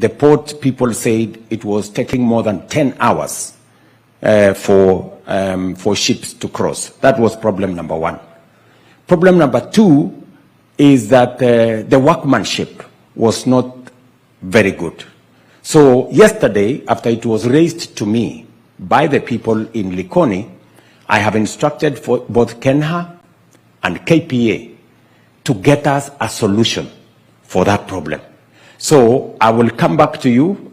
the port people said it was taking more than 10 hours for ships to cross. That was problem number one. Problem number two is that the workmanship was not very good. So yesterday, after it was raised to me by the people in Likoni, I have instructed for both KENHA and KPA to get us a solution for that problem. So I will come back to you,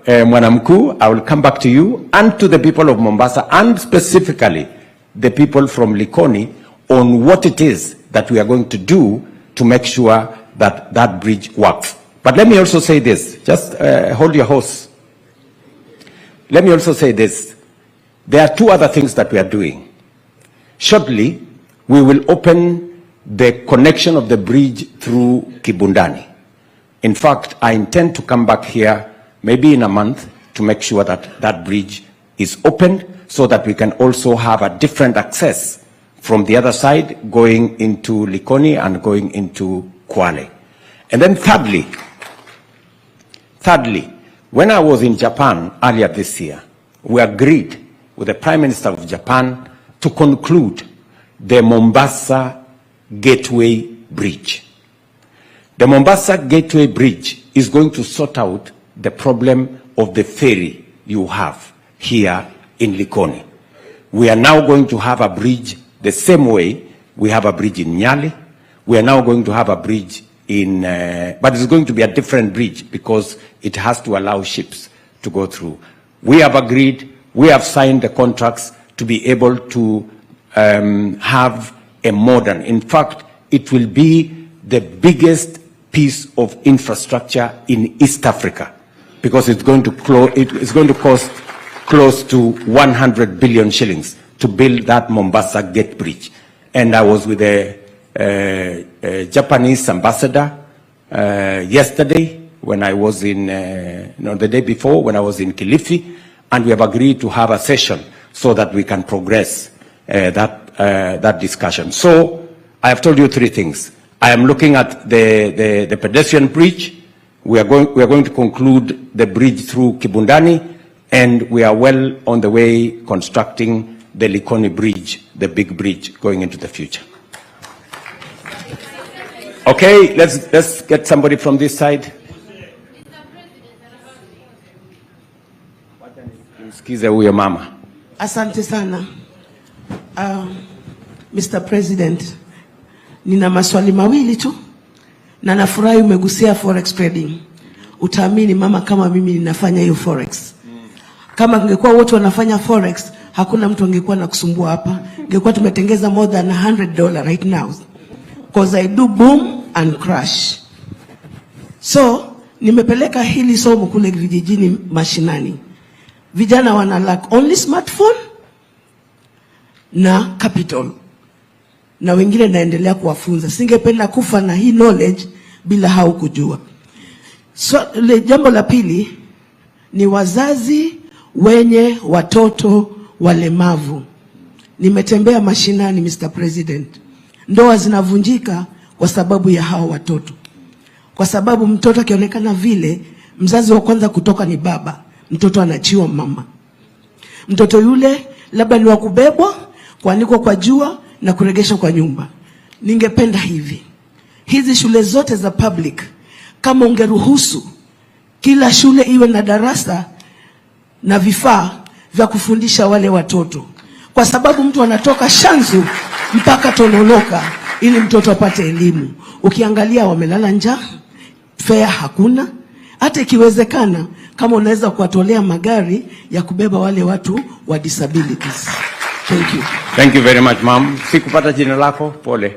Mwanamkuu, I will come back to you and to the people of Mombasa, and specifically the people from Likoni, on what it is that we are going to do to make sure that that bridge works. But let me also say this, just hold your horse. Let me also say this. There are two other things that we are doing. Shortly, we will open the connection of the bridge through Kibundani. In fact, I intend to come back here maybe in a month to make sure that that bridge is opened so that we can also have a different access from the other side going into Likoni and going into Kwale. And then thirdly, when I was in Japan earlier this year, we agreed with the Prime Minister of Japan to conclude the Mombasa Gateway Bridge. The Mombasa Gateway Bridge is going to sort out the problem of the ferry you have here in Likoni. We are now going to have a bridge the same way we have a bridge in Nyali. We are now going to have a bridge in, but it's going to be a different bridge because it has to allow ships to go through. We have agreed, we have signed the contracts to be able to have a modern, in fact, it will be the biggest piece of infrastructure in East Africa because it's going to cost close to 100 billion shillings to build that Mombasa Gate Bridge. And I was with the Japanese ambassador yesterday when I was in, the day before when I was in Kilifi, and we have agreed to have a session so that we can progress that discussion. So I have told you three things. I am looking at the pedestrian bridge. We are going to conclude the bridge through Kibundani, and we are well on the way constructing the Likoni Bridge, the big bridge going into the future. Okay, let's get somebody from this side. Msikize huyo mama. Asante sana. Mr. President, nina maswali mawili tu na nafurahi umegusia forex trading. Utaamini mama kama mimi ninafanya hiyo forex. Kama ingekuwa wote wanafanya forex, hakuna mtu angekuwa nakusumbua hapa. Ingekuwa tumetengeza more than $100 right now. Because I do boom and crash. So, nimepeleka hili somo kule vijijini mashinani. Vijana wana lack only smartphone na capital. Na wengine naendelea kuwafunza. Singependa kufa na hii knowledge bila hao kujua. So, jambo la pili ni wazazi wenye watoto walemavu. Nimetembea mashinani, Mr. President. Ndoa zinavunjika kwa sababu ya hao watoto. Kwa sababu mtoto akionekana vile, mzazi wa kwanza kutoka ni baba, mtoto anachiwa mama. Mtoto yule labda ni wa kubebwa, kuanikwa kwa jua na kuregeshwa kwa nyumba. Ningependa hivi. Hizi shule zote za public, kama ungeruhusu kila shule iwe na darasa na vifaa vya kufundisha wale watoto. Kwa sababu mtu anatoka Shanzu mpaka Tonoloka ili mtoto apate elimu. Ukiangalia wamelala njaa, fare hakuna. Hata ikiwezekana kama unaweza kuwatolea magari ya kubeba wale watu wa disabilities. Thank you. Thank you very much, ma'am. Sikupata jina lako, pole.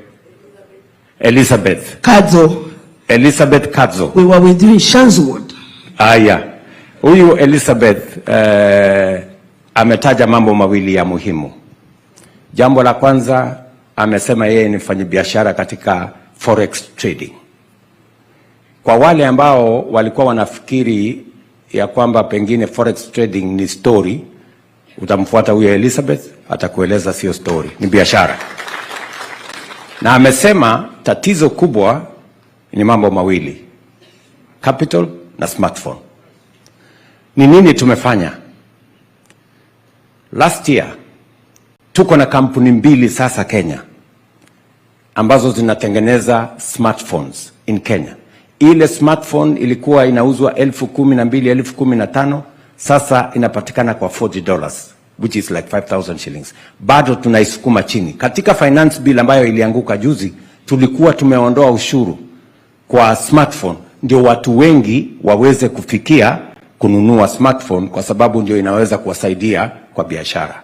Elizabeth Kadzo. Elizabeth Kadzo. We were with you in Shanzuwood. Yeah. Huyu Elizabeth ametaja mambo mawili ya muhimu. Jambo la kwanza, amesema yeye ni mfanyabiashara katika forex trading. Kwa wale ambao walikuwa wanafikiri ya kwamba pengine forex trading ni story, utamfuata huyo Elizabeth, atakueleza sio story, ni biashara. Na amesema tatizo kubwa ni mambo mawili. capital na smartphone. Ni nini tumefanya? Last year tuko na kampuni mbili sasa Kenya ambazo zinatengeneza smartphones in Kenya. Ile smartphone ilikuwa inauzwa 12,000, 15,000, sasa inapatikana kwa $40, which is like 5,000 shillings. Bado tunaisukuma chini. Katika finance bill ambayo ilianguka juzi, tulikuwa tumeondoa ushuru kwa smartphone ndio watu wengi waweze kufikia kununua smartphone, kwa sababu ndio inaweza kuwasaidia kwa biashara.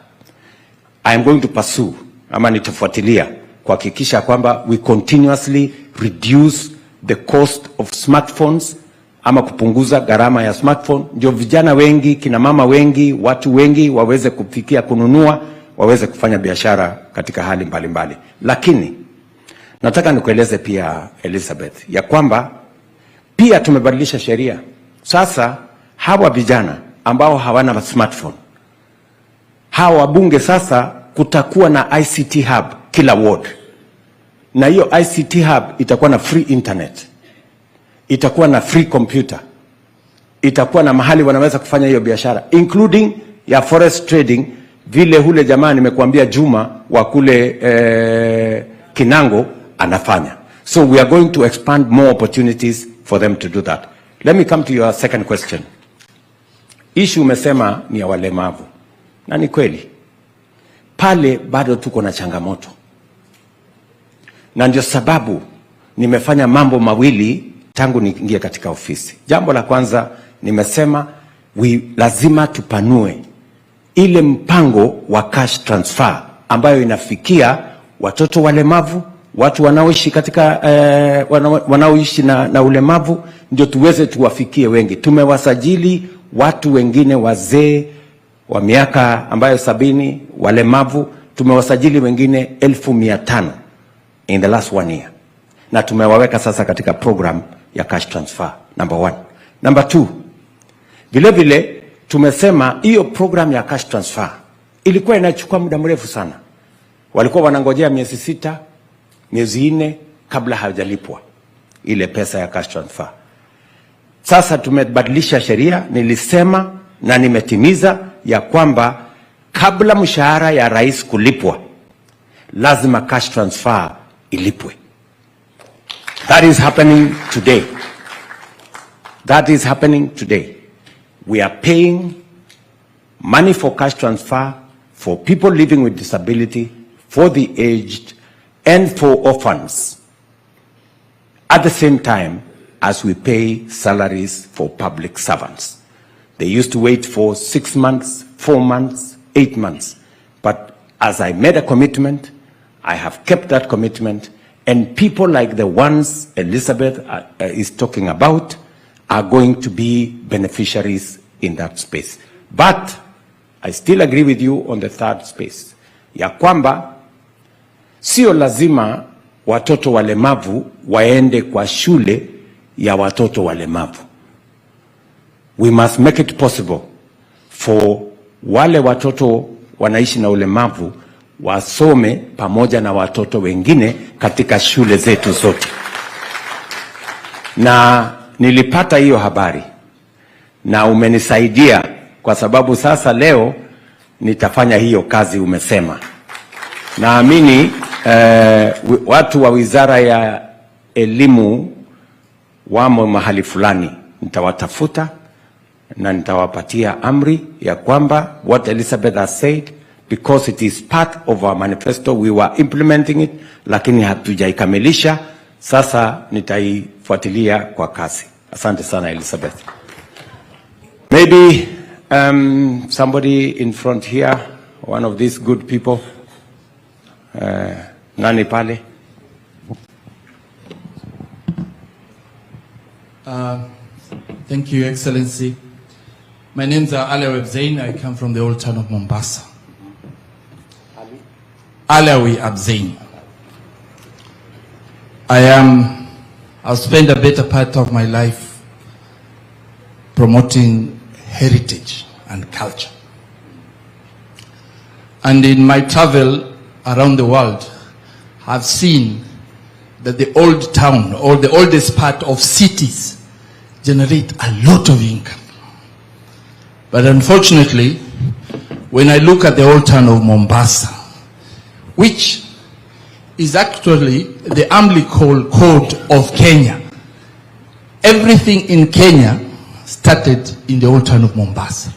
I am going to pursue, ama nitafuatilia kuhakikisha kwamba we continuously reduce the cost of smartphones, ama kupunguza gharama ya smartphone, ndio vijana wengi, kina mama wengi, watu wengi waweze kufikia kununua, waweze kufanya biashara katika hali mbalimbali. Lakini nataka nikueleze pia Elizabeth ya kwamba pia tumebadilisha sheria. Sasa hawa vijana ambao hawana smartphone, hawa wabunge, sasa kutakuwa na ICT hub kila ward. Na hiyo ICT hub itakuwa na free internet, itakuwa na free computer, itakuwa na mahali wanaweza kufanya hiyo biashara, including ya forest trading, vile hule jamaa nimekuambia Juma wa kule Kinango anafanya. So we are going to expand more opportunities for them to do that. Let me come to your second question. Issue umesema ni ya walemavu. Na ni kweli, pale bado tuko na changamoto. Na ndio sababu nimefanya mambo mawili tangu niingie katika ofisi. Jambo la kwanza nimesema lazima tupanue ile mpango wa cash transfer ambayo inafikia watoto walemavu, watu wanaoishi katika wanaoishi na ulemavu, ndio tuweze tuwafikie wengi. Tumewasajili watu wengine wazee wa miaka ambayo 70, walemavu tumewasajili wengine 1,500 in the last 1 year, na tumewaweka sasa katika program ya cash transfer. Number 1. Number 2, vile vile tumesema hiyo program ya cash transfer ilikuwa inachukua muda mrefu sana. Walikuwa wanangojea miezi 6, miezi 4 kabla hajalipwa ile pesa ya cash transfer. Sasa tumebadilisha sheria, nilisema na nimetimiza ya kwamba kabla mshahara ya rais kulipwa lazima cash transfer ilipwe. That is happening today. That is happening today. We are paying money for cash transfer for people living with disability, for the aged, and for orphans, at the same time as we pay salaries for public servants. They used to wait for 6 months, 4 months, 8 months. But as I made a commitment, I have kept that commitment, and people like the ones Elizabeth is talking about are going to be beneficiaries in that space. But I still agree with you on the third space, ya kwamba sio lazima watoto walemavu waende kwa shule ya watoto walemavu. We must make it possible for wale watoto wanaishi na ulemavu wasome pamoja na watoto wengine katika shule zetu zote. Na nilipata hiyo habari na umenisaidia, kwa sababu sasa leo nitafanya hiyo kazi umesema. Naamini watu wa Wizara ya Elimu wamo mahali fulani, nitawatafuta na nitawapatia amri ya kwamba what Elizabeth has said, because it is part of our manifesto, we were implementing it, lakini hatujaikamilisha. Sasa nitaifuatilia kwa kasi. Asante sana Elizabeth. Maybe somebody in front here, one of these good people. Nani pale? Thank you, Excellency. My name is Alawi Abzain. I come from the old town of Mombasa. Alawi Abzain. I've spent a better part of my life promoting heritage and culture. And in my travel around the world, I've seen that the old town, or the oldest part of cities, generate a lot of income. But unfortunately, when I look at the old town of Mombasa, which is actually the umbilical cord of Kenya, everything in Kenya started in the old town of Mombasa.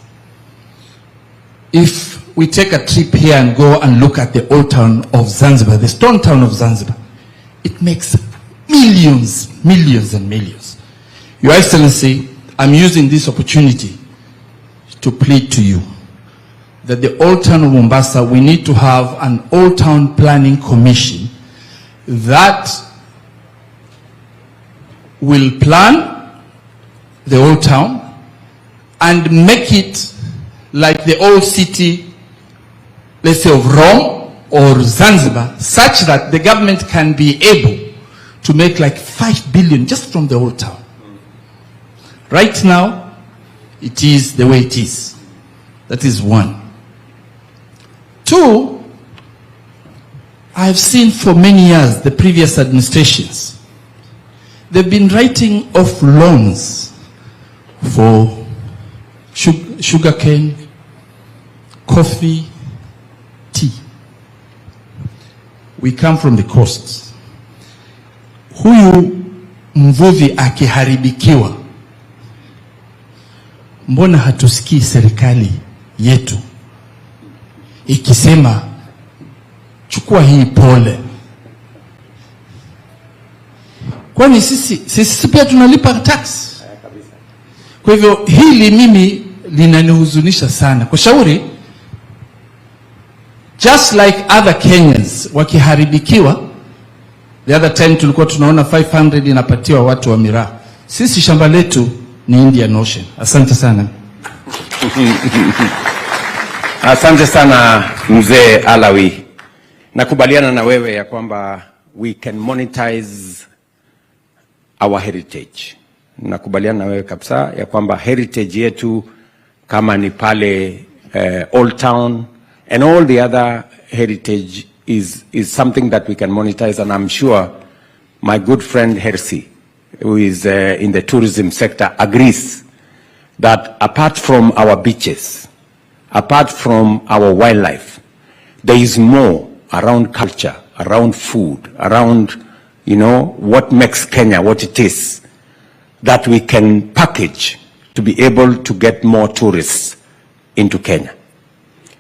If we take a trip here and go and look at the old town of Zanzibar, the stone town of Zanzibar, it makes millions, millions and millions. Your Excellency, I'm using this opportunity to plead to you that the old town of Mombasa, we need to have an old town planning commission that will plan the old town and make it like the old city, let's say of Rome or Zanzibar, such that the government can be able to make like 5 billion just from the old town. Right now, it is the way it is. That is one. Two, I've seen for many years the previous administrations, they've been writing off loans for sugarcane, coffee, tea. We come from the coast. Huyu mvuvi akiharibikiwa, mbona hatusikii serikali yetu ikisema chukua hii pole? Kwani sisi pia tunalipa tax? Kwa hivyo hili mimi linanihuzunisha sana. Kwa shauri, just like other Kenyans wakiharibikiwa, the other time tulikuwa tunaona 500 inapatiwa watu wa miraa. Sisi shamba letu ni Indian Ocean. Asante sana. Asante sana mzee Alawi. Nakubaliana na wewe ya kwamba we can monetize our heritage. Nakubaliana na wewe kabisa ya kwamba heritage yetu kama ni pale Old Town and all the other heritage is something that we can monetize, and I'm sure my good friend Hersi, who is in the tourism sector, agrees that apart from our beaches, apart from our wildlife, there is more around culture, around food, around, you know, what makes Kenya what it is, that we can package to be able to get more tourists into Kenya.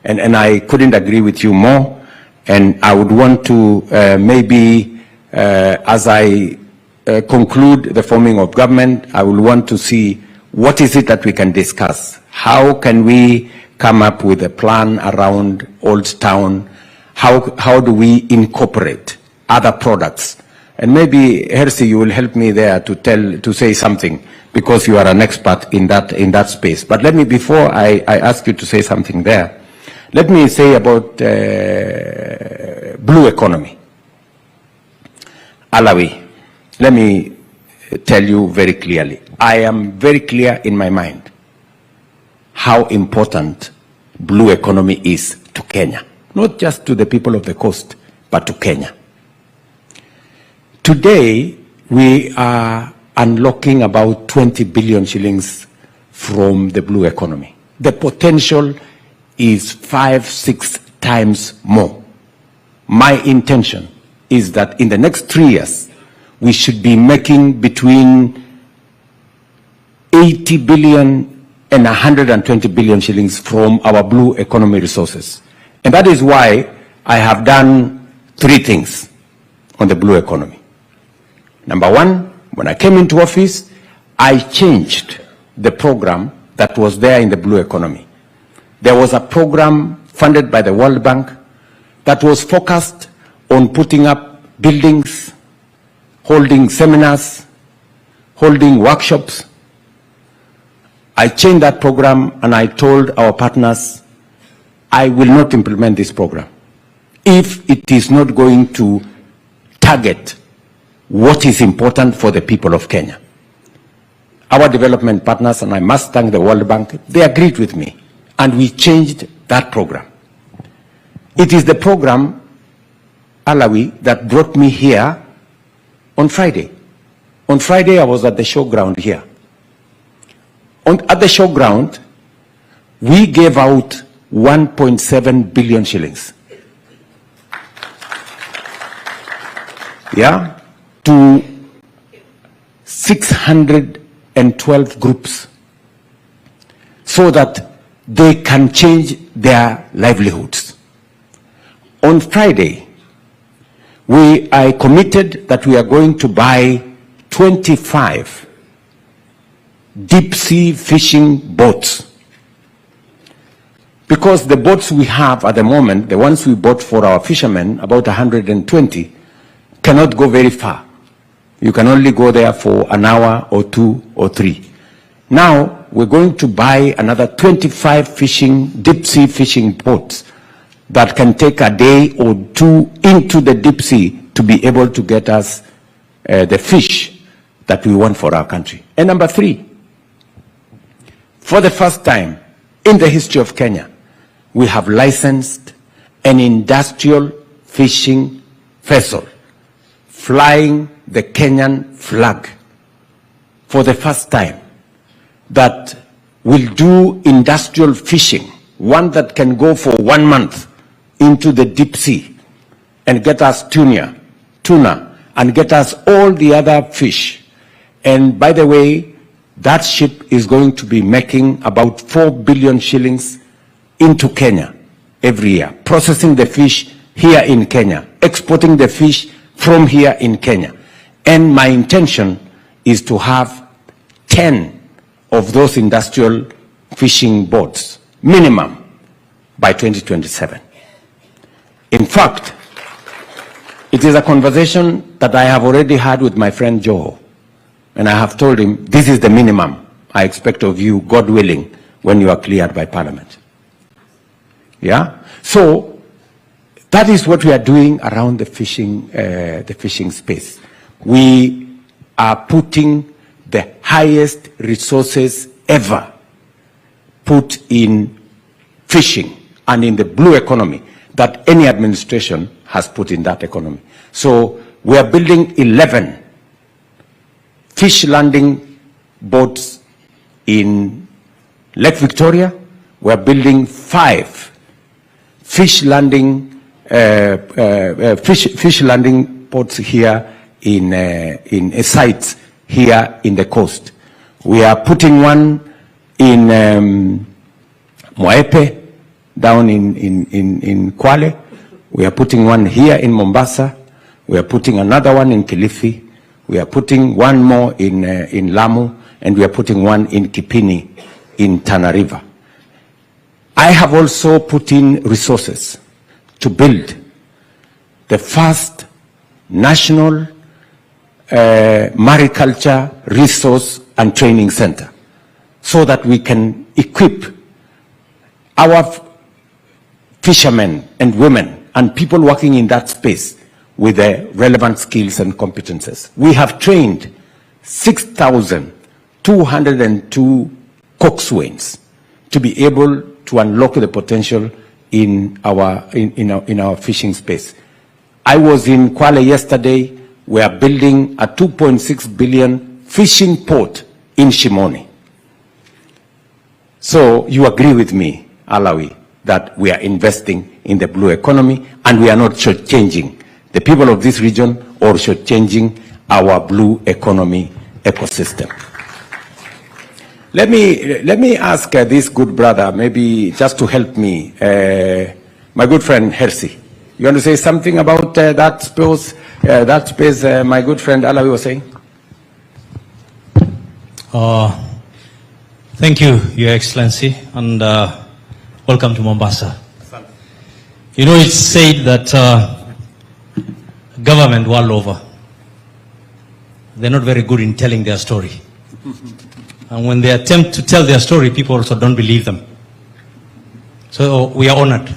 And I couldn't agree with you more, and I would want to maybe, as I conclude the forming of government, I will want to see what is it that we can discuss. How can we come up with a plan around Old Town? How do we incorporate other products? And maybe, Hersi, you will help me there to say something, because you are an expert in that space. But let me, before I ask you to say something there, let me say about blue economy. Alawi, let me tell you very clearly. I am very clear in my mind how important blue economy is to Kenya. Not just to the people of the coast, but to Kenya. Today, we are unlocking about 20 billion shillings from the blue economy. The potential is 5-6 times more. My intention is that in the next 3 years, we should be making between 80 billion and 120 billion shillings from our blue economy resources. And that is why I have done 3 things on the blue economy. Number one, when I came into office, I changed the program that was there in the blue economy. There was a program funded by the World Bank that was focused on putting up buildings, holding seminars, holding workshops. I changed that program and I told our partners, I will not implement this program if it is not going to target what is important for the people of Kenya. Our development partners, and I must thank the World Bank, they agreed with me, and we changed that program. It is the program, Alawi, that brought me here on Friday. On Friday, I was at the showground here. At the showground, we gave out 1.7 billion shillings. Yeah, to 612 groups so that they can change their livelihoods. On Friday, I committed that we are going to buy 25 deep sea fishing boats. Because the boats we have at the moment, the ones we bought for our fishermen, about 120, cannot go very far. You can only go there for an hour or 2 or 3. Now, we're going to buy another 25 deep sea fishing boats that can take a day or 2 into the deep sea to be able to get us the fish that we want for our country. And number 3, for the first time in the history of Kenya, we have licensed an industrial fishing vessel flying the Kenyan flag for the first time that will do industrial fishing, one that can go for 1 month into the deep sea and get us tuna, and get us all the other fish. And by the way, that ship is going to be making about 4 billion shillings into Kenya every year, processing the fish here in Kenya, exporting the fish from here in Kenya. And my intention is to have 10 of those industrial fishing boats, minimum, by 2027. In fact, it is a conversation that I have already had with my friend Jomo, and I have told him, this is the minimum I expect of you, God willing, when you are cleared by Parliament. Yeah? So, that is what we are doing around the fishing space. We are putting the highest resources ever put in fishing and in the blue economy that any administration has put in that economy. So we are building 11 fish landing boats in Lake Victoria. We are building 5 fish landing ports here in sites here in the coast. We are putting one in Moepe, down in Kwale. We are putting one here in Mombasa. We are putting another one in Kilifi. We are putting one more in Lamu, and we are putting one in Kipini in Tana River. I have also put in resources to build the first national mariculture resource and training center so that we can equip our fishermen and women and people working in that space with the relevant skills and competences. We have trained 6,202 coxswains to be able to unlock the potential in our fishing space. I was in Kwale yesterday. We are building a 2.6 billion fishing port in Shimoni. So you agree with me, Alawi, that we are investing in the blue economy and we are not shortchanging the people of this region or shortchanging our blue economy ecosystem. Let me ask this good brother, maybe just to help me, my good friend Hersi. You want to say something about that space my good friend Alawi was saying? Thank you, Your Excellency, and welcome to Mombasa. You know, it's said that government world over, they're not very good in telling their story. And when they attempt to tell their story, people also don't believe them. So we are honored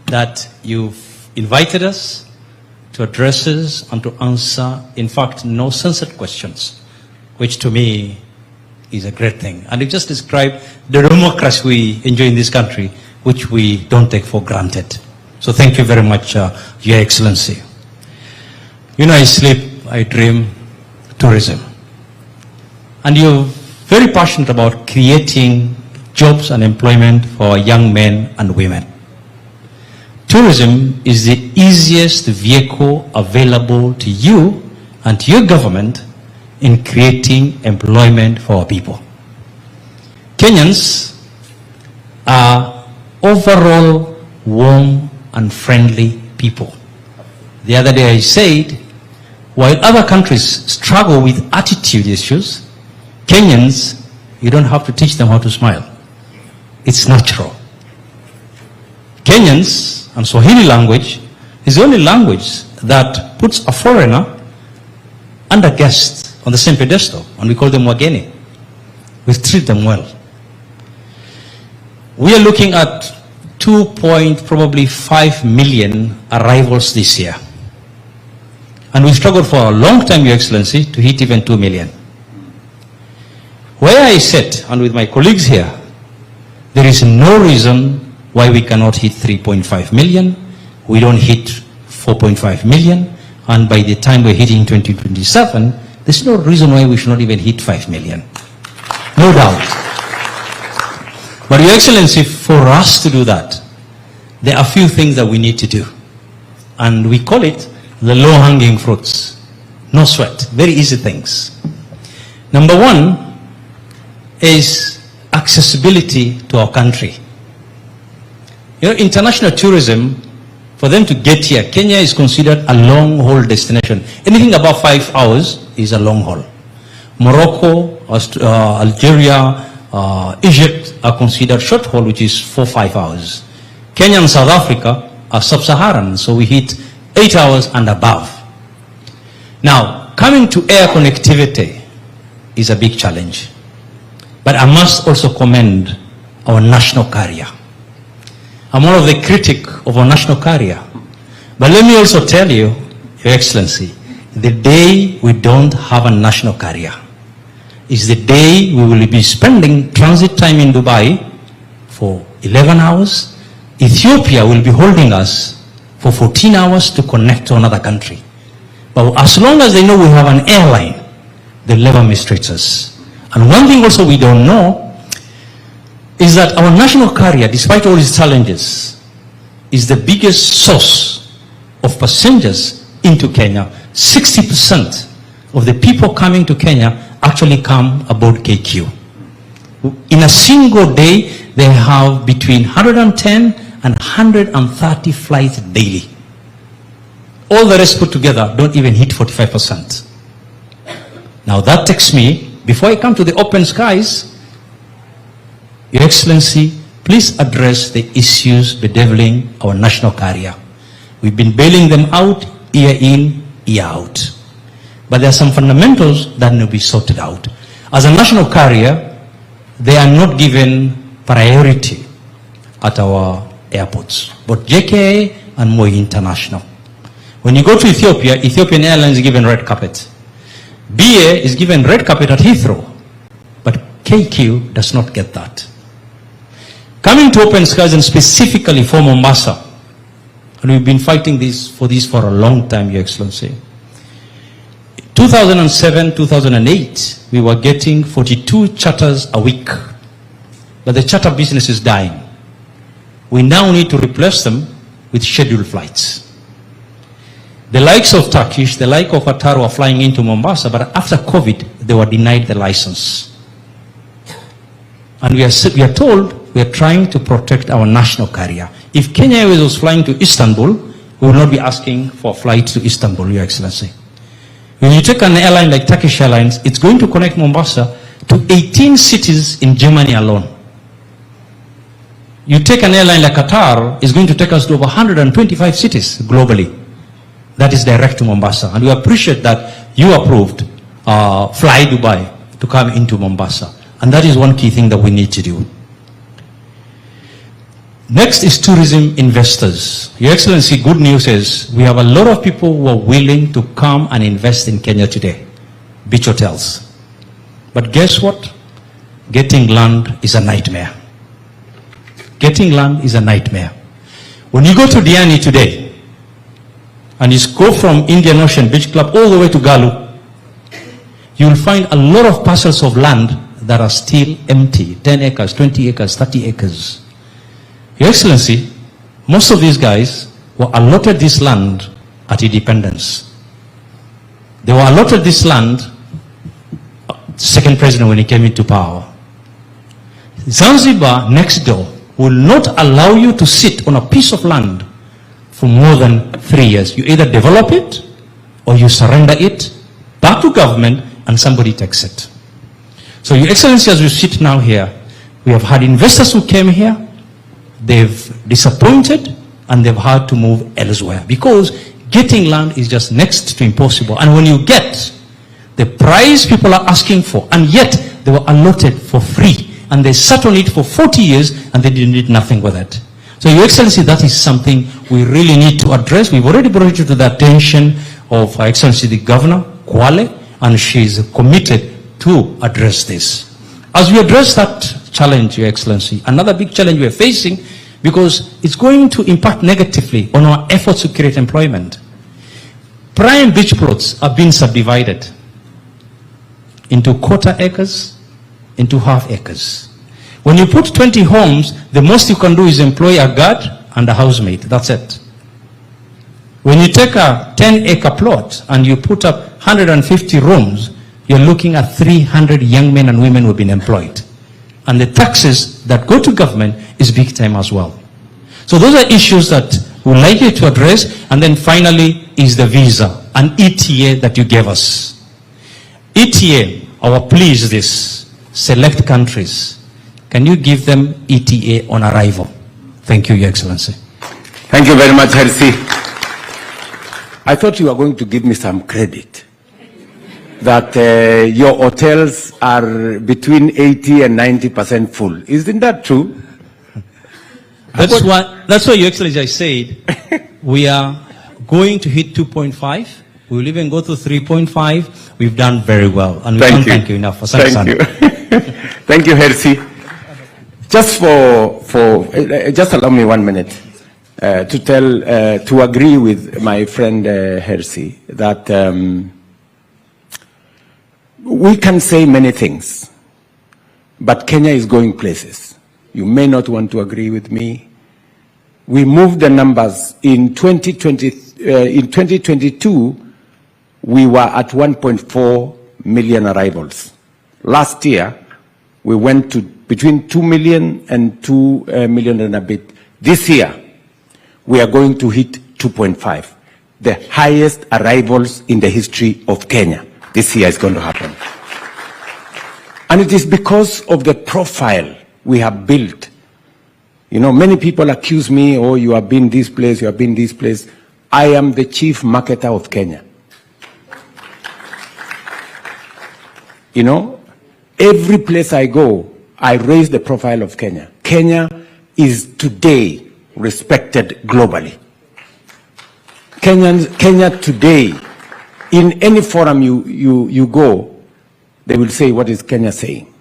that you've invited us to address us and to answer, in fact, no censored questions, which to me is a great thing. And you just described the democracy we enjoy in this country, which we don't take for granted. So thank you very much, Your Excellency. You know, I sleep, I dream tourism. And you've very passionate about creating jobs and employment for our young men and women. Tourism is the easiest vehicle available to you and to your government in creating employment for our people. Kenyans are overall warm and friendly people. The other day I said, while other countries struggle with attitude issues, Kenyans, you don't have to teach them how to smile. It's natural. Kenyans and Swahili language is the only language that puts a foreigner and a guest on the same pedestal, and we call them wageni. We treat them well. We are looking at 2.5 million arrivals this year. And we struggled for a long time, Your Excellency, to hit even 2 million. Where I sit, and with my colleagues here, there is no reason why we cannot hit 3.5 million. We don't hit 4.5 million. And by the time we're hitting 2027, there's no reason why we should not even hit 5 million. No doubt. But Your Excellency, for us to do that, there are a few things that we need to do. And we call it the low-hanging fruits. No sweat. Very easy things. Number one is accessibility to our country. You know, international tourism, for them to get here, Kenya is considered a long-haul destination. Anything above 5 hours is a long haul. Morocco, Algeria, Egypt are considered short haul, which is 4-5 hours. Kenya and South Africa are sub-Saharan, so we hit 8 hours and above. Now, coming to air connectivity is a big challenge. But I must also commend our national carrier. I'm one of the critics of our national carrier. But let me also tell you, Your Excellency, the day we don't have a national carrier is the day we will be spending transit time in Dubai for 11 hours. Ethiopia will be holding us for 14 hours to connect to another country. But as long as they know we have an airline, they'll never mistreat us. And one thing also we don't know is that our national carrier, despite all its challenges, is the biggest source of passengers into Kenya. 60% of the people coming to Kenya actually come aboard KQ. In a single day, they have between 110 and 130 flights daily. All the rest put together don't even hit 45%. Now that takes me, before I come to the open skies, Your Excellency, please address the issues bedeviling our national carrier. We've been bailing them out year in, year out. But there are some fundamentals that need to be sorted out. As a national carrier, they are not given priority at our airports, both JKA and Moi International. When you go to Ethiopia, Ethiopian Airlines is given red carpet. BA is given red carpet at Heathrow, but KQ does not get that. Coming to open skies, and specifically for Mombasa, and we've been fighting for a long time, Your Excellency. 2007, 2008, we were getting 42 charters a week, but the charter business is dying. We now need to replace them with scheduled flights. The likes of Turkish, the like of Qatar were flying into Mombasa, but after COVID, they were denied the license. And we are told we are trying to protect our national carrier. If Kenya Airways was flying to Istanbul, we will not be asking for flights to Istanbul, Your Excellency. When you take an airline like Turkish Airlines, it's going to connect Mombasa to 18 cities in Germany alone. You take an airline like Qatar, it's going to take us to over 125 cities globally. That is direct to Mombasa. And we appreciate that you approved Fly Dubai to come into Mombasa. And that is one key thing that we need to do. Next is tourism investors. Your Excellency, good news is we have a lot of people who are willing to come and invest in Kenya today. Beach hotels. But guess what? Getting land is a nightmare. Getting land is a nightmare. When you go to Diani today, and you go from Indian Ocean Beach Club all the way to Galu, you will find a lot of parcels of land that are still empty, 10 acres, 20 acres, 30 acres. Your Excellency, most of these guys were allotted this land at independence. They were allotted this land, second president when he came into power. Zanzibar next door will not allow you to sit on a piece of land for more than 3 years. You either develop it or you surrender it back to government and somebody takes it. So Your Excellency, as we sit now here, we have had investors who came here, they've disappointed and they've had to move elsewhere because getting land is just next to impossible. And when you get the price people are asking for, and yet they were allotted for free, and they sat on it for 40 years and they did nothing with it. So Your Excellency, that is something we really need to address. We've already brought it to the attention of Her Excellency the Governor, Kwale, and she's committed to address this. As we address that challenge, Your Excellency, another big challenge we're facing, because it's going to impact negatively on our efforts to create employment. Prime beach plots are being subdivided into quarter acres, into half acres. When you put 20 homes, the most you can do is employ a guard and a housemaid. That's it. When you take a 10-acre plot and you put up 150 rooms, you're looking at 300 young men and women who have been employed. And the taxes that go to government is big time as well. So those are issues that we'd like you to address. And then finally is the visa and ETA that you gave us. ETA, our plea is this: select countries. Can you give them ETA on arrival? Thank you, Your Excellency. Thank you very much, Hersi. I thought you were going to give me some credit that your hotels are between 80 and 90% full. Isn't that true? That's why, Your Excellency, I said we are going to hit 2.5. We will even go to 3.5. We've done very well, and we can't thank you enough. Thank you. Thank you, Hersi. Just just allow me 1 minute to agree with my friend Hersi that we can say many things, but Kenya is going places. You may not want to agree with me. We moved the numbers in 2022. We were at 1.4 million arrivals. Last year, we went to between 2 million and 2 million and a bit. This year, we are going to hit 2.5, the highest arrivals in the history of Kenya. This year is going to happen. And it is because of the profile we have built. You know, many people accuse me, oh, you have been this place, you have been this place. I am the chief marketer of Kenya. You know, every place I go, I raise the profile of Kenya. Kenya is today respected globally. Kenya today, in any forum you go, they will say, what is Kenya saying?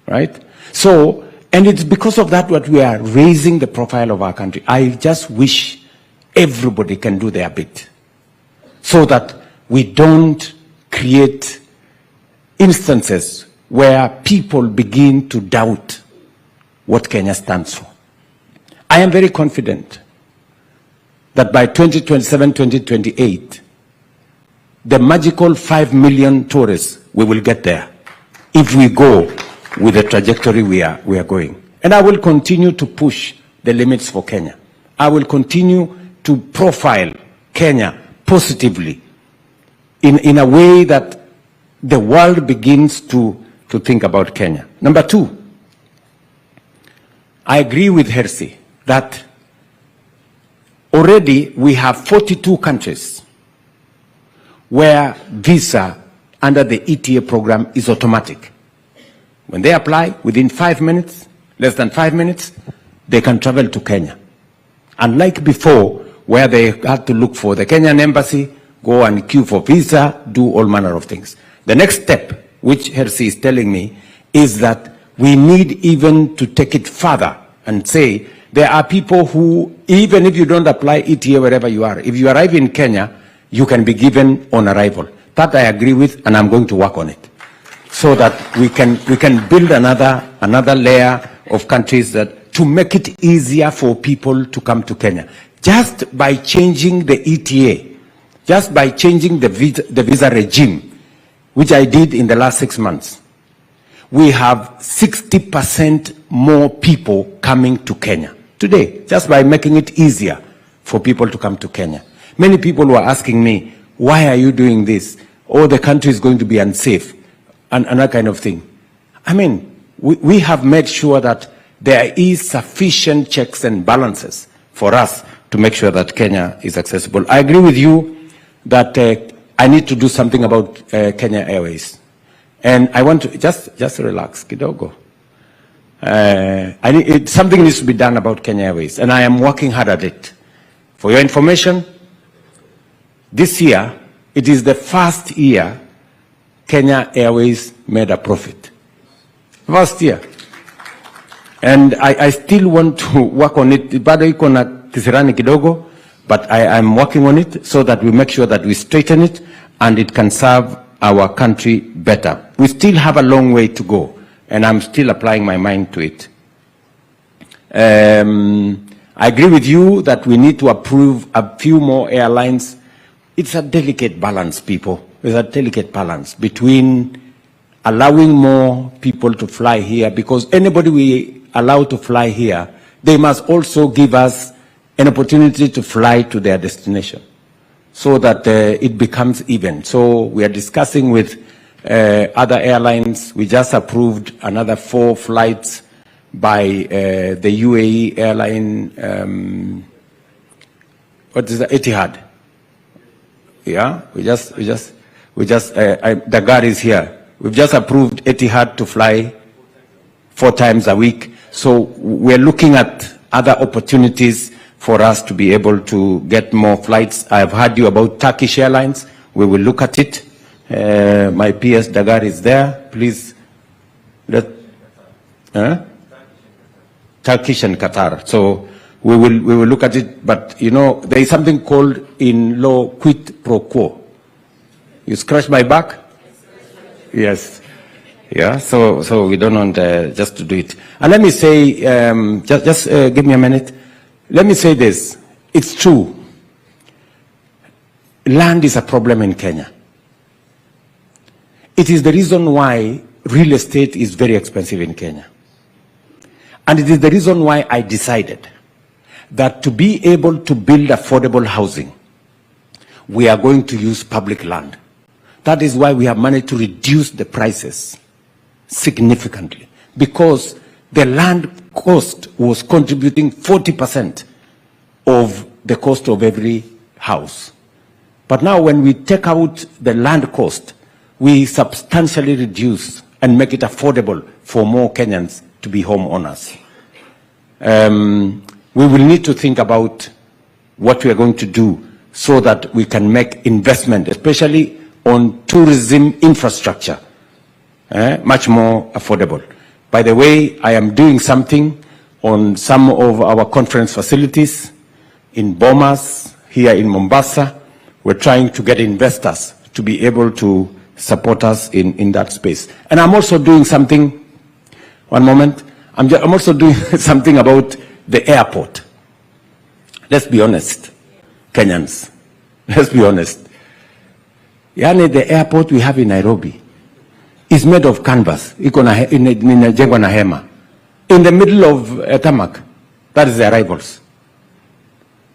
Right? So, and it's because of that what we are raising the profile of our country. I just wish everybody can do their bit so that we don't create instances where people begin to doubt what Kenya stands for. I am very confident that by 2027, 2028, the magical 5 million tourists, we will get there if we go with the trajectory we are going. And I will continue to push the limits for Kenya. I will continue to profile Kenya positively in a way that the world begins to think about Kenya. Number two, I agree with Hersi that already we have 42 countries where visa under the ETA program is automatic. When they apply, within 5 minutes, less than 5 minutes, they can travel to Kenya. Unlike before, where they had to look for the Kenyan embassy, go and queue for visa, do all manner of things. The next step, which Hersi is telling me, is that we need even to take it further and say there are people who, even if you don't apply ETA wherever you are, if you arrive in Kenya, you can be given on arrival. That I agree with, and I'm going to work on it. so that we can build another layer of countries that to make it easier for people to come to Kenya. Just by changing the ETA, just by changing the visa regime, which I did in the last 6 months, we have 60% more people coming to Kenya today, just by making it easier for people to come to Kenya. Many people were asking me, why are you doing this? Oh, the country is going to be unsafe, and that kind of thing. I mean, we have made sure that there is sufficient checks and balances for us to make sure that Kenya is accessible. I agree with you that I need to do something about Kenya Airways. And I want to just relax, kidogo. Something needs to be done about Kenya Airways, and I am working hard at it. For your information, this year, it is the first year Kenya Airways made a profit. First year. And I still want to work on it. Bado iko na kisirani kidogo, but I'm working on it so that we make sure that we straighten it and it can serve our country better. We still have a long way to go, and I'm still applying my mind to it. I agree with you that we need to approve a few more airlines. It's a delicate balance, people. It's a delicate balance between allowing more people to fly here, because anybody we allow to fly here, they must also give us an opportunity to fly to their destination so that it becomes even. So we are discussing with other airlines. We just approved another 4 flights by the UAE airline, what is the AJAABU? Yeah, the guard is here. We've just approved AJAABU to fly 4 times a week. So we're looking at other opportunities for us to be able to get more flights. I've heard you about Turkish Airlines. We will look at it. My PS Dagar is there. Please. Turkish and Qatar. So we will look at it. But you know, there is something called in law quid pro quo. You scratch my back? Yes. Yeah. So we don't want just to do it. And let me say, just give me a minute. Let me say this. It's true. Land is a problem in Kenya. It is the reason why real estate is very expensive in Kenya. And it is the reason why I decided that to be able to build affordable housing, we are going to use public land. That is why we have managed to reduce the prices significantly, because the land cost was contributing 40% of the cost of every house. But now when we take out the land cost, we substantially reduce and make it affordable for more Kenyans to be homeowners. We will need to think about what we are going to do so that we can make investment, especially on tourism infrastructure, much more affordable. By the way, I am doing something on some of our conference facilities in Bomas, here in Mombasa. We're trying to get investors to be able to support us in that space. And I'm also doing something, one moment, I'm also doing something about the airport. Let's be honest, Kenyans. Let's be honest. Yani, the airport we have in Nairobi is made of canvas. Inajengwa na hema. In the middle of tarmac. That is the arrivals.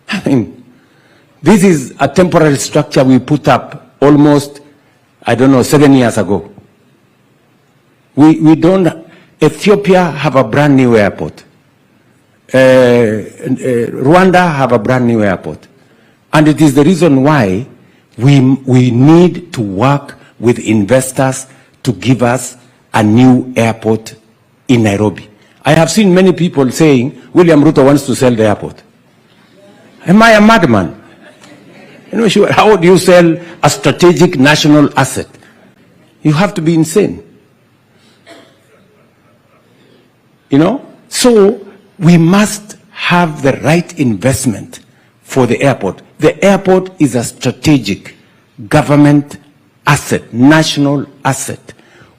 I mean, this is a temporary structure we put up almost, I don't know, 7 years ago. We don't. Ethiopia have a brand new airport. Rwanda have a brand new airport. And it is the reason why we need to work with investors to give us a new airport in Nairobi. I have seen many people saying, William Ruto wants to sell the airport. Am I a madman? You know, how do you sell a strategic national asset? You have to be insane. You know? So we must have the right investment for the airport. The airport is a strategic government asset, national asset.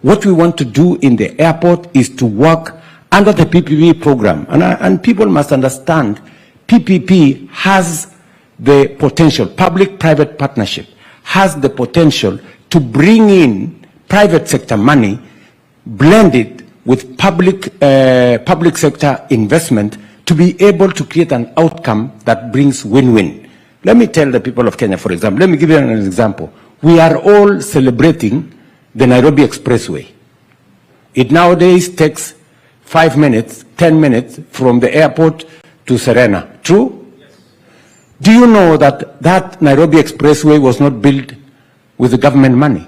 What we want to do in the airport is to work under the PPP program. And people must understand, PPP has the potential, public-private partnership has the potential to bring in private sector money, blend it with public sector investment to be able to create an outcome that brings win-win. Let me tell the people of Kenya, for example, let me give you an example. We are all celebrating the Nairobi Expressway. It nowadays takes 5 minutes, 10 minutes from the airport to Serena. True? Yes. Do you know that that Nairobi Expressway was not built with the government money?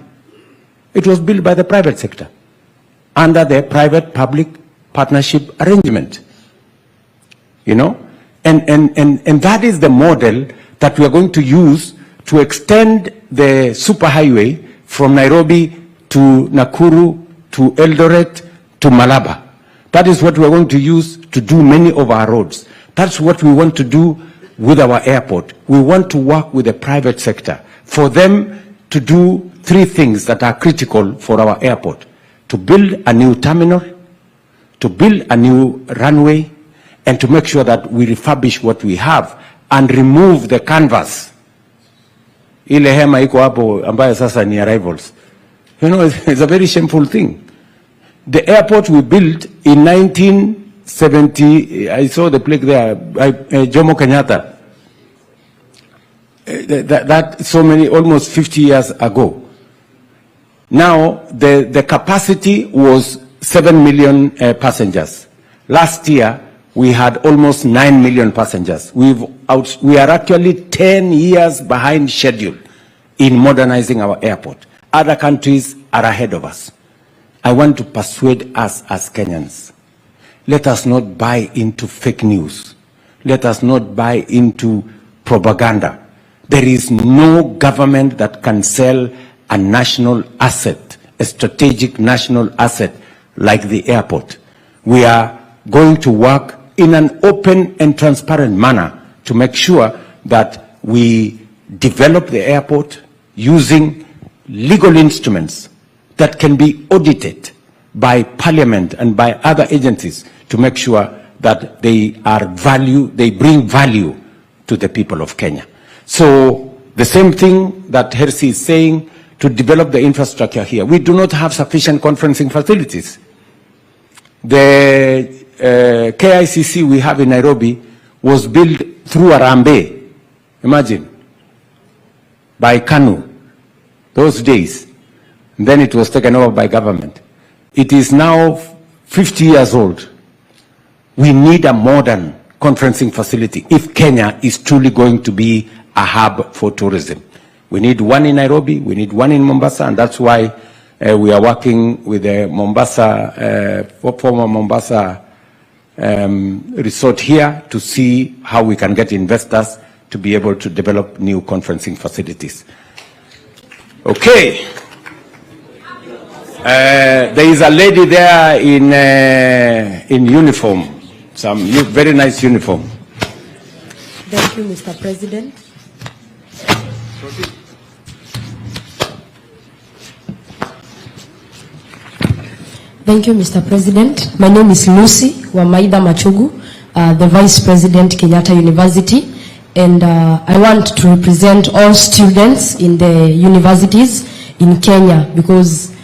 It was built by the private sector under the private-public partnership arrangement. You know? And that is the model that we are going to use to extend the superhighway from Nairobi to Nakuru, to Eldoret, to Malaba. That is what we are going to use to do many of our roads. That's what we want to do with our airport. We want to work with the private sector for them to do 3 things that are critical for our airport: to build a new terminal, to build a new runway, and to make sure that we refurbish what we have and remove the canvas. Ile hema iko hapo ambayo sasa ni arrivals. You know, it's a very shameful thing. The airport we built in 1970, I saw the plaque there, Jomo, Kenyatta. That so many, almost 50 years ago. Now, the capacity was 7 million passengers. Last year, we had almost 9 million passengers. We are actually 10 years behind schedule in modernizing our airport. Other countries are ahead of us. I want to persuade us as Kenyans. Let us not buy into fake news. Let us not buy into propaganda. There is no government that can sell a national asset, a strategic national asset like the airport. We are going to work in an open and transparent manner to make sure that we develop the airport using legal instruments that can be audited by Parliament and by other agencies to make sure that they bring value to the people of Kenya. So the same thing that Hersi is saying, to develop the infrastructure here. We do not have sufficient conferencing facilities. The KICC we have in Nairobi was built through Arambe, imagine, by KANU, those days. And then it was taken over by government. It is now 50 years old. We need a modern conferencing facility if Kenya is truly going to be a hub for tourism. We need one in Nairobi, we need one in Mombasa, and that's why we are working with the Mombasa, former Mombasa resort here to see how we can get investors to be able to develop new conferencing facilities. Okay. There is a lady there in uniform, some very nice uniform. Thank you, Mr. President. Thank you, Mr. President. My name is Lucy Wamaida Machugu, the Vice President, Kenyatta University, and I want to represent all students in the universities in Kenya because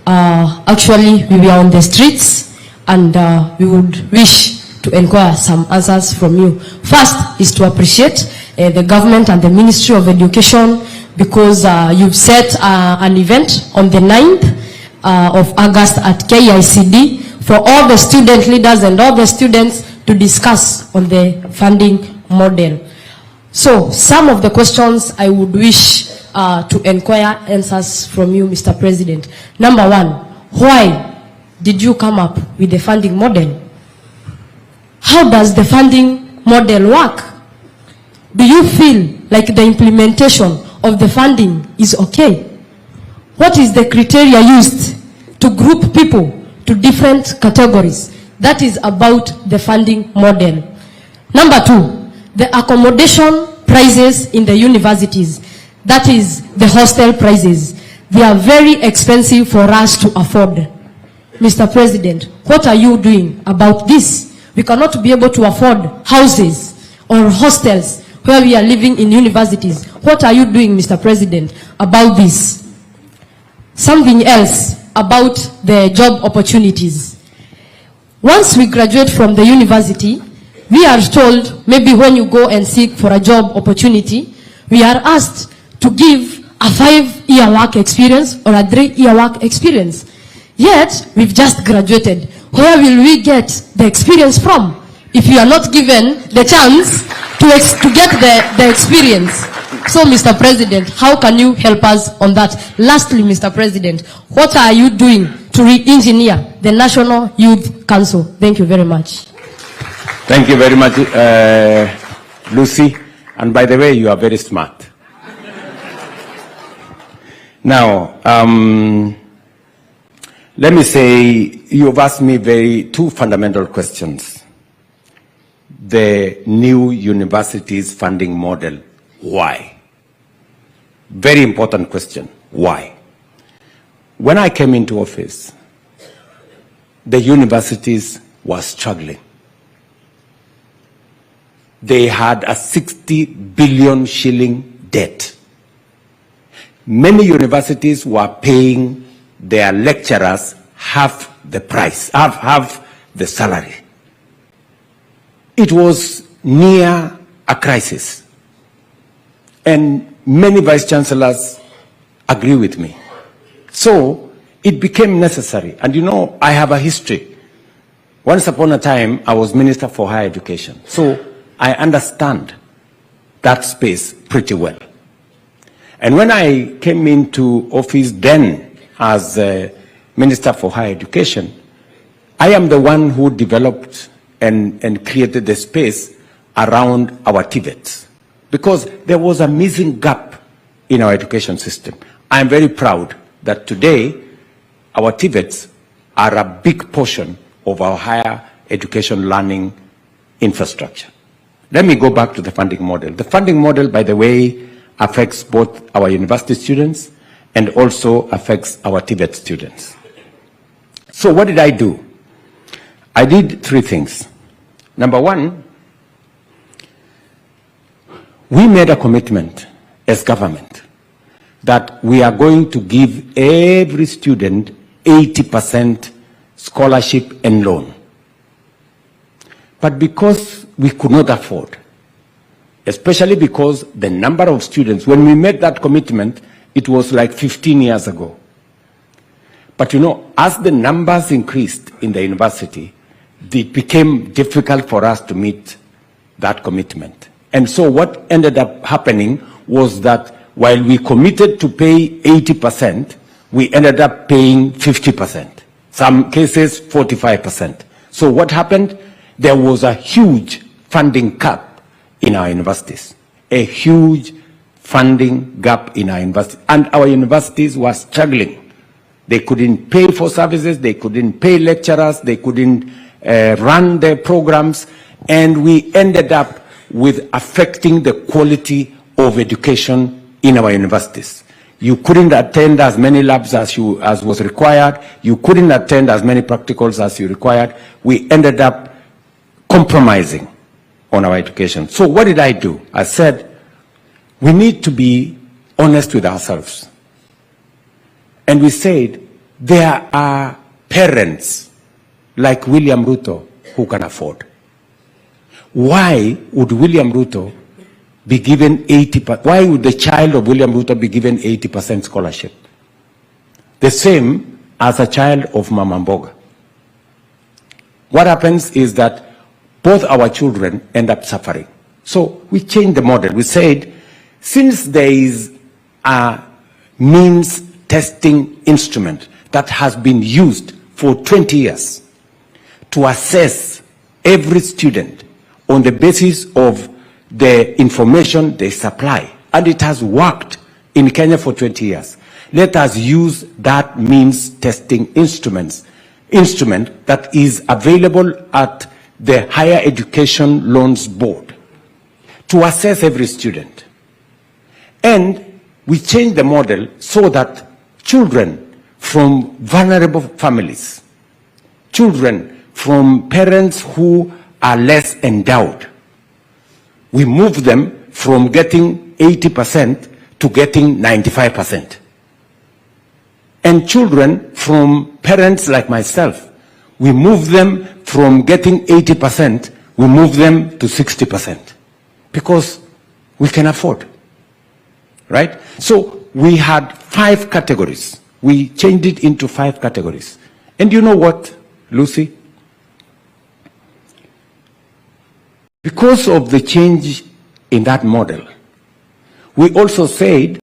actually we were on the streets and we would wish to inquire some answers from you. First is to appreciate the government and the Ministry of Education because you've set an event on the 9th of August at KICD for all the student leaders and all the students to discuss on the funding model. So some of the questions I would wish to inquire answers from you, Mr. President. Number 1, why did you come up with the funding model? How does the funding model work? Do you feel like the implementation of the funding is okay? What is the criteria used to group people to different categories? That is about the funding model. Number 2, the accommodation prices in the universities. That is the hostel prices. they are very expensive for us to afford. Mr. President, what are you doing about this? We cannot be able to afford houses or hostels where we are living in universities. What are you doing, Mr. President, about this? Something else about the job opportunities. Once we graduate from the university, we are told, maybe when you go and seek for a job opportunity, we are asked to give a 5-year work experience or a 3-year work experience. Yet, we've just graduated. Where will we get the experience from if you are not given the chance to get the experience? So, Mr. President, how can you help us on that? Lastly, Mr. President, what are you doing to re-engineer the National Youth Council? Thank you very much. Thank you very much, Lucy. And by the way, you are very smart. Now, let me say, you've asked me two fundamental questions. The new universities funding model, why? Very important question, why? When I came into office, the universities were struggling. They had a 60 billion shilling debt. Many universities were paying their lecturers half the price, half the salary. It was near a crisis. And many vice chancellors agree with me. So it became necessary. And you know, I have a history. Once upon a time, I was Minister for Higher Education. So I understand that space pretty well. And when I came into office then as Minister for Higher Education, I am the one who developed and created the space around our TVETs, because there was a missing gap in our education system. I am very proud that today our TVETs are a big portion of our higher education learning infrastructure. Let me go back to the funding model. The funding model, by the way, affects both our university students and also affects our TVET students. So what did I do? I did 3 things. Number 1, we made a commitment as government that we are going to give every student 80% scholarship and loan. But because we could not afford, especially because the number of students, when we made that commitment, it was like 15 years ago. But you know, as the numbers increased in the university, it became difficult for us to meet that commitment. And so what ended up happening was that while we committed to pay 80%, we ended up paying 50%, some cases 45%. So what happened? There was a huge funding gap in our universities, a huge funding gap in our universities, and our universities were struggling. They couldn't pay for services, they couldn't pay lecturers, they couldn't run their programs, and we ended up with affecting the quality of education in our universities. You couldn't attend as many labs as was required. You couldn't attend as many practicals as you required. We ended up compromising on our education. So what did I do? I said, we need to be honest with ourselves. And we said, there are parents like William Ruto who can afford. Why would William Ruto be given 80%? Why would the child of William Ruto be given 80% scholarship? The same as a child of Mama Mboga. What happens is that both our children end up suffering. So we changed the model. We said, since there is a means testing instrument that has been used for 20 years to assess every student on the basis of the information they supply, and it has worked in Kenya for 20 years. Let us use that means testing instrument that is available at the Higher Education Loans Board to assess every student. And we changed the model so that children from vulnerable families, children from parents who are less endowed. We move them from getting 80% to getting 95%. And children from parents like myself, we move them from getting 80%, we move them to 60%. Because we can afford, right? So we had 5 categories. We changed it into 5 categories. And you know what, Lucy? Because of the change in that model, we also said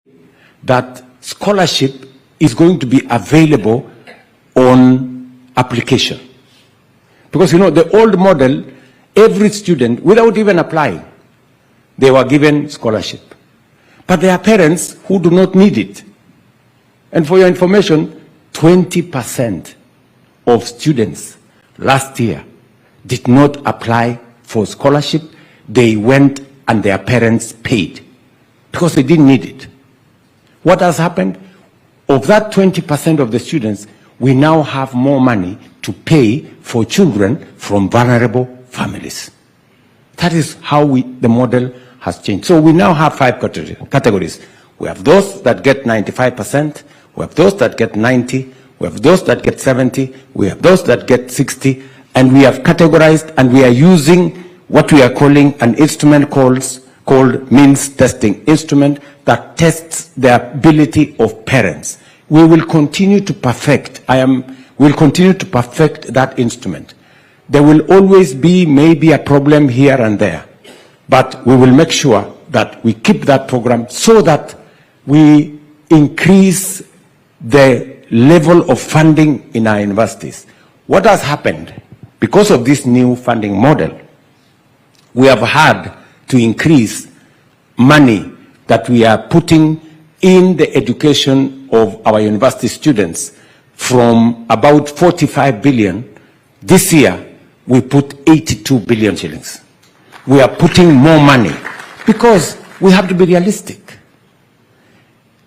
that scholarship is going to be available on application. Because, you know, the old model, every student, without even applying, they were given scholarship. But there are parents who do not need it. And for your information, 20% of students last year did not apply for scholarship. They went and their parents paid because they didn't need it. What has happened? Of that 20% of the students, we now have more money to pay for children from vulnerable families. That is how the model has changed. So we now have 5 categories. We have those that get 95%, we have those that get 90%, we have those that get 70%, we have those that get 60%, and we have categorized and we are using what we are calling an instrument called means testing instrument that tests the ability of parents. We will continue to perfect, we'll continue to perfect that instrument. There will always be maybe a problem here and there, but we will make sure that we keep that program so that we increase the level of funding in our universities. What has happened? Because of this new funding model, we have had to increase money that we are putting in the education of our university students from about 45 billion. This year, we put 82 billion shillings. We are putting more money because we have to be realistic.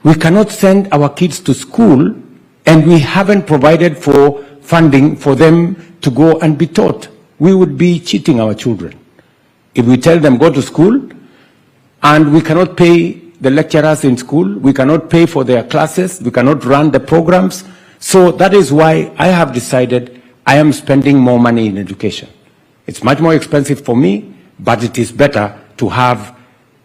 We cannot send our kids to school and we haven't provided for funding for them to go and be taught. We would be cheating our children. If we tell them go to school and we cannot pay the lecturers in school, we cannot pay for their classes, we cannot run the programs. So that is why I have decided I am spending more money in education. It's much more expensive for me, but it is better to have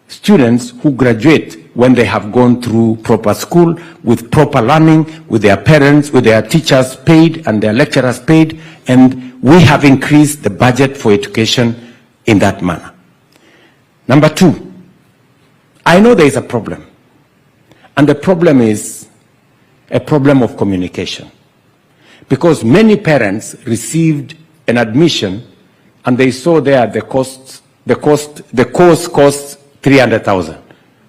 students who graduate when they have gone through proper school, with proper learning, with their parents, with their teachers paid and their lecturers paid, and we have increased the budget for education in that manner. Number 2, I know there is a problem, and the problem is a problem of communication. Because many parents received an admission and they saw there the course costs 300,000.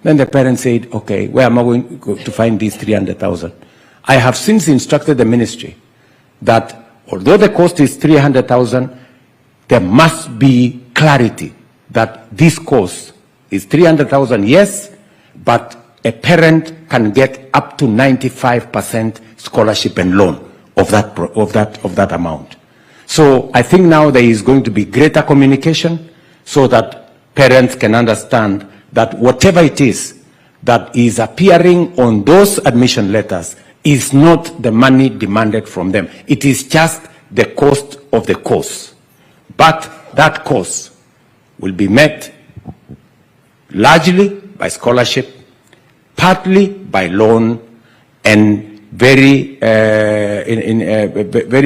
Then the parents said, okay, where am I going to find these 300,000? I have since instructed the ministry that although the cost is 300,000, there must be clarity that this course is 300,000, yes, but a parent can get up to 95% scholarship and loan of that amount. So I think now there is going to be greater communication so that parents can understand that whatever it is that is appearing on those admission letters is not the money demanded from them. It is just the cost of the course. But that course will be met largely by scholarship, partly by loan, and very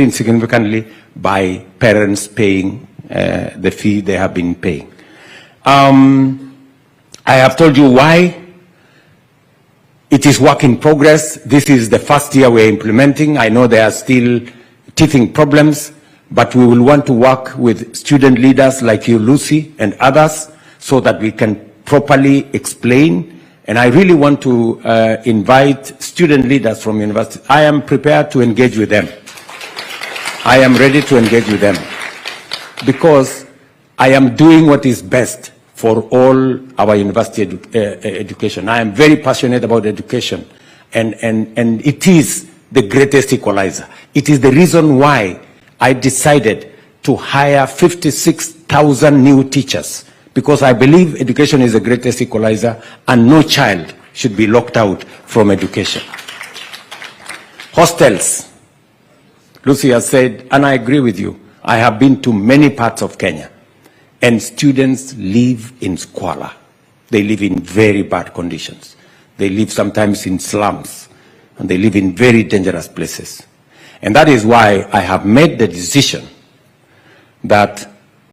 insignificantly by parents paying the fee they have been paying. I have told you why. It is work in progress. This is the first year we're implementing. I know there are still teething problems, but we will want to work with student leaders like you, Lucy, and others so that we can properly explain. And I really want to invite student leaders from universities. I am prepared to engage with them. I am ready to engage with them because I am doing what is best for all our university education. I am very passionate about education. and it is the greatest equalizer. It is the reason why I decided to hire 56,000 new teachers, because I believe education is the greatest equalizer and no child should be locked out from education. Hostels. Lucy has said, and I agree with you, I have been to many parts of Kenya, and students live in squalor. They live in very bad conditions. They live sometimes in slums, and they live in very dangerous places. And that is why I have made the decision that